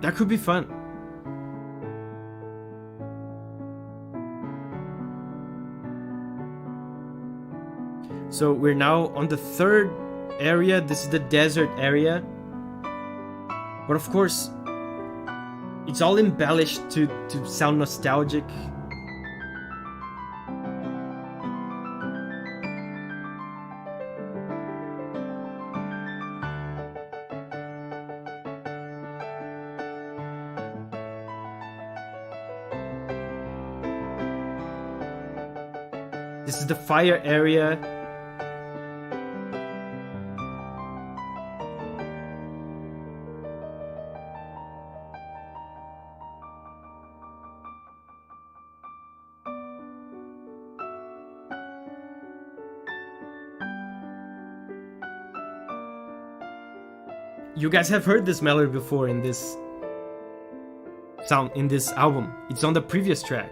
That could be fun. So we're now on the third area. This is the desert area. But of course, it's all embellished to sound nostalgic. This is the fire area. You guys have heard this melody before in this sound, in this album. It's on the previous track.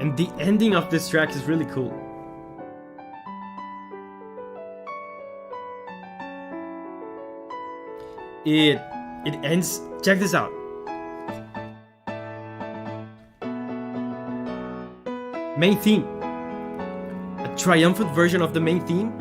And the ending of this track is really cool. It ends, check this out. Main theme. A triumphant version of the main theme.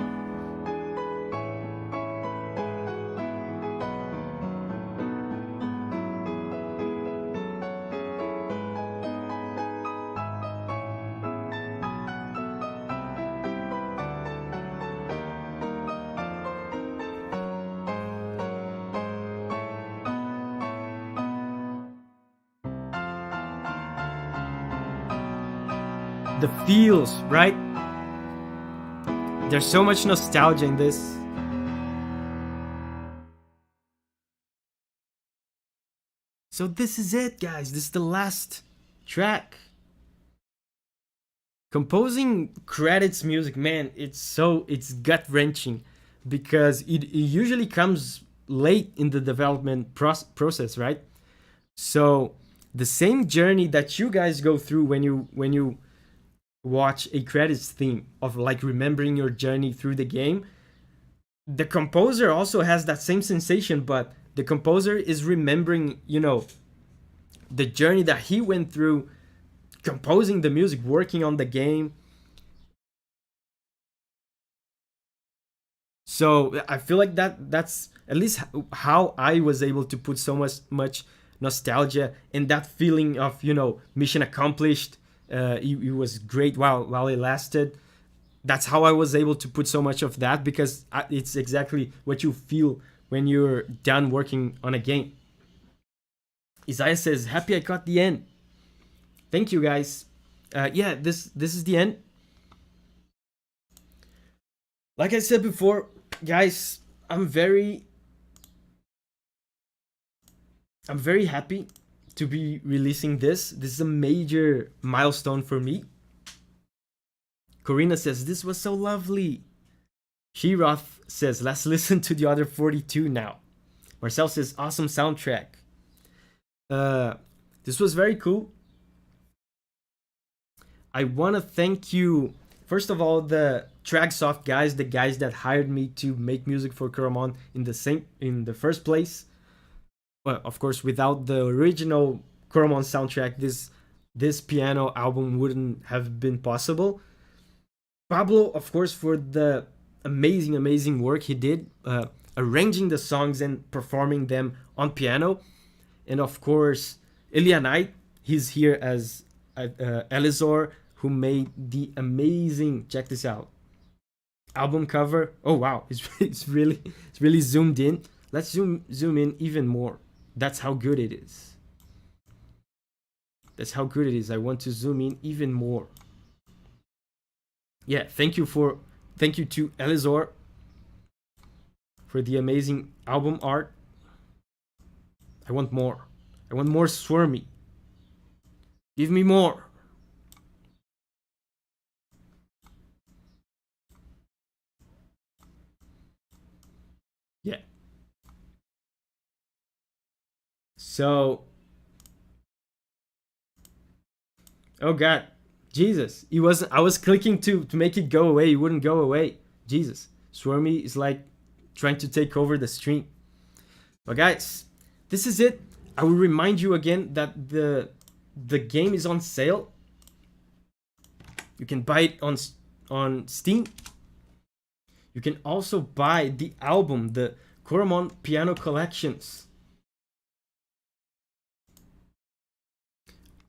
The feels, right? There's so much nostalgia in this. So this is it, guys. This is the last track. Composing credits music, man, it's gut-wrenching because it usually comes late in the development process, right? So the same journey that you guys go through when you watch a credits theme of like remembering your journey through the game, the composer also has that same sensation, but the composer is remembering, the journey that he went through composing the music, working on the game. So I feel like that's at least how I was able to put so much nostalgia and that feeling of, mission accomplished, It was great while it lasted. That's how I was able to put so much of that, because it's exactly what you feel when you're done working on a game. Isaiah says, "Happy I caught the end." Thank you guys. Yeah, this is the end. Like I said before, guys, I'm very happy to be releasing this. This is a major milestone for me. Corina says, "This was so lovely." Shiroth says, "Let's listen to the other 42 now." Marcel says, "Awesome soundtrack." Uh, this was very cool. I want to thank you, first of all, the Tracksoft guys, the guys that hired me to make music for Coromon in the first place. Well, of course, without the original Coromon soundtrack, this piano album wouldn't have been possible. Pablo, of course, for the amazing work he did, arranging the songs and performing them on piano. And of course, Elia Knight, he's here as Elizor, who made the amazing, check this out, album cover. Oh wow, it's really zoomed in. Let's zoom in even more. That's how good it is. That's how good it is. I want to zoom in even more. Yeah, thank you to Elizor for the amazing album art. I want more. I want more Swarmy. Give me more. Yeah. So, oh god, Jesus! I was clicking to make it go away. It wouldn't go away. Jesus, Swarmy is like trying to take over the stream. But guys, this is it. I will remind you again that the game is on sale. You can buy it on Steam. You can also buy the album, the Coromon Piano Collections,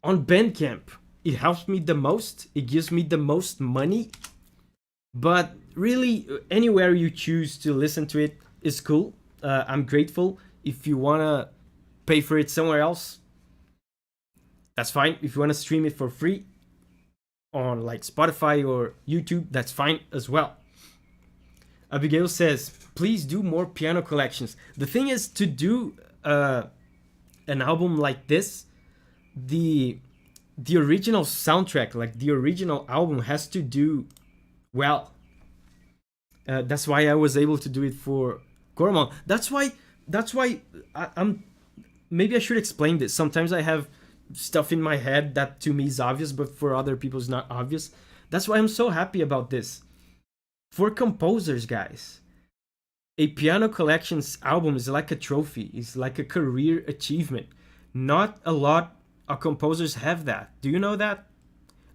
on Bandcamp. It helps me the most. It gives me the most money. But really, anywhere you choose to listen to it is cool. I'm grateful. If you wanna pay for it somewhere else, that's fine. If you wanna stream it for free on like Spotify or YouTube, that's fine as well. Abigail says, "Please do more piano collections." The thing is, to do an album like this, the original soundtrack, like the original album, has to do well. That's why I was able to do it for Coromon. That's why I'm. Maybe I should explain this. Sometimes I have stuff in my head that to me is obvious, but for other people is not obvious. That's why I'm so happy about this. For composers, guys, a piano collections album is like a trophy. It's like a career achievement. Not a lot of composers have that. Do you know that?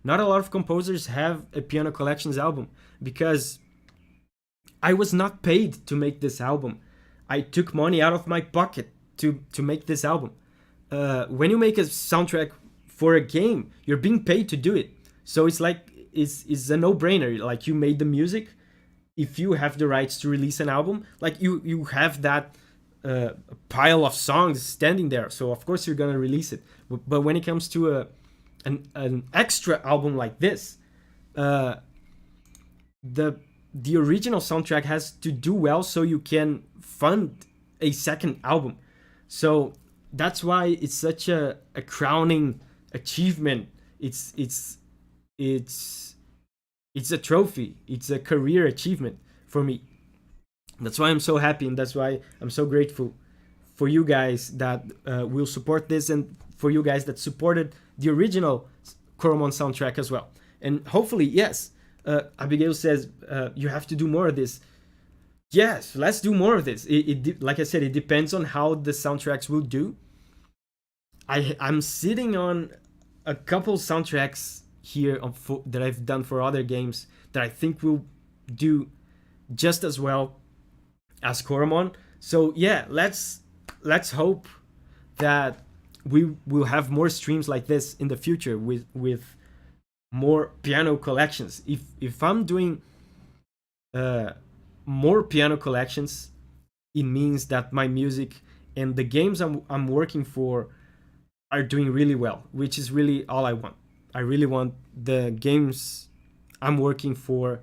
Not a lot of composers have a piano collections album, because I was not paid to make this album. I took money out of my pocket to make this album. When you make a soundtrack for a game, you're being paid to do it. So it's like it's a no-brainer. Like, you made the music. If you have the rights to release an album, like you have that pile of songs standing there, so of course you're gonna release it. But when it comes to an extra album like this, the original soundtrack has to do well so you can fund a second album. So that's why it's such a crowning achievement. It's a trophy. It's a career achievement for me. That's why I'm so happy, and that's why I'm so grateful for you guys that will support this, and for you guys that supported the original Coromon soundtrack as well. And hopefully, yes, Abigail says you have to do more of this. Yes, let's do more of this. Like I said, it depends on how the soundtracks will do. I'm sitting on a couple soundtracks here that I've done for other games that I think will do just as well as Coromon. So yeah, let's hope that we will have more streams like this in the future with more piano collections. If I'm doing uh, more piano collections, it means that my music and the games I'm working for are doing really well, which is really all I want. I really want the games I'm working for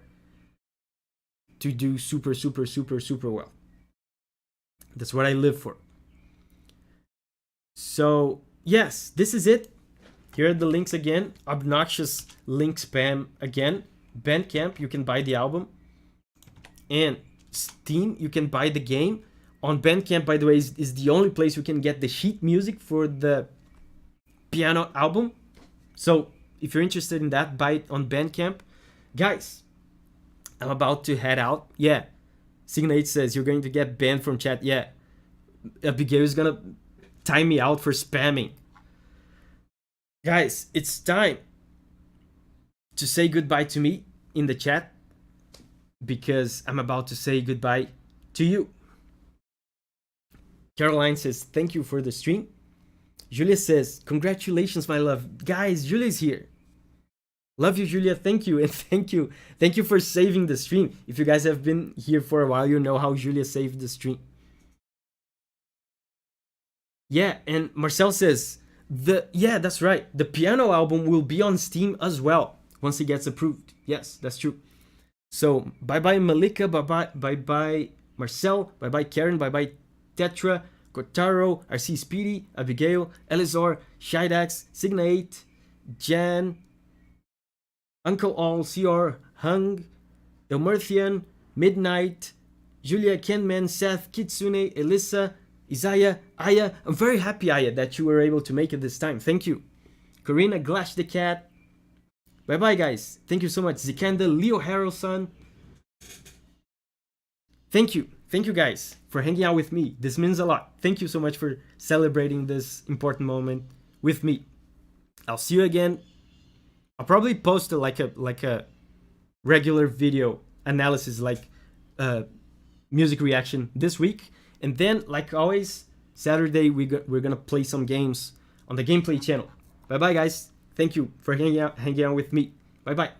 to do super, super, super, super well. That's what I live for. So, yes, this is it. Here are the links again. Obnoxious link spam again. Bandcamp, you can buy the album. And Steam, you can buy the game. On Bandcamp, by the way, is the only place you can get the sheet music for the piano album. So if you're interested in that, buy it on Bandcamp. Guys, I'm about to head out. Yeah. Signate says you're going to get banned from chat. Yeah. Abigail is gonna time me out for spamming. Guys, it's time to say goodbye to me in the chat because I'm about to say goodbye to you. Caroline says, thank you for the stream. Julia says, congratulations, my love. Guys, Julia's here. Love you, Julia. Thank you. And thank you. Thank you for saving the stream. If you guys have been here for a while, you know how Julia saved the stream. Yeah, and Marcel says, yeah, that's right. The piano album will be on Steam as well once it gets approved. Yes, that's true. So, bye-bye Malika, bye-bye Marcel, bye-bye Karen, bye-bye Tetra, Kotaro, RC Speedy, Abigail, Elizor, Shidax, Signa8, Jan, Uncle All, CR, Hung, Elmerthian, Midnight, Julia, Kenman, Seth, Kitsune, Elissa, Isaiah, Aya. I'm very happy, Aya, that you were able to make it this time. Thank you. Karina, Glash the Cat. Bye-bye, guys. Thank you so much. Zikanda, Leo Harrelson. Thank you. Thank you, guys, for hanging out with me. This means a lot. Thank you so much for celebrating this important moment with me. I'll see you again. I'll probably post like a regular video analysis, like music reaction this week. And then, like always, Saturday we're gonna play some games on the gameplay channel. Bye bye, guys. Thank you for hanging out with me. Bye bye.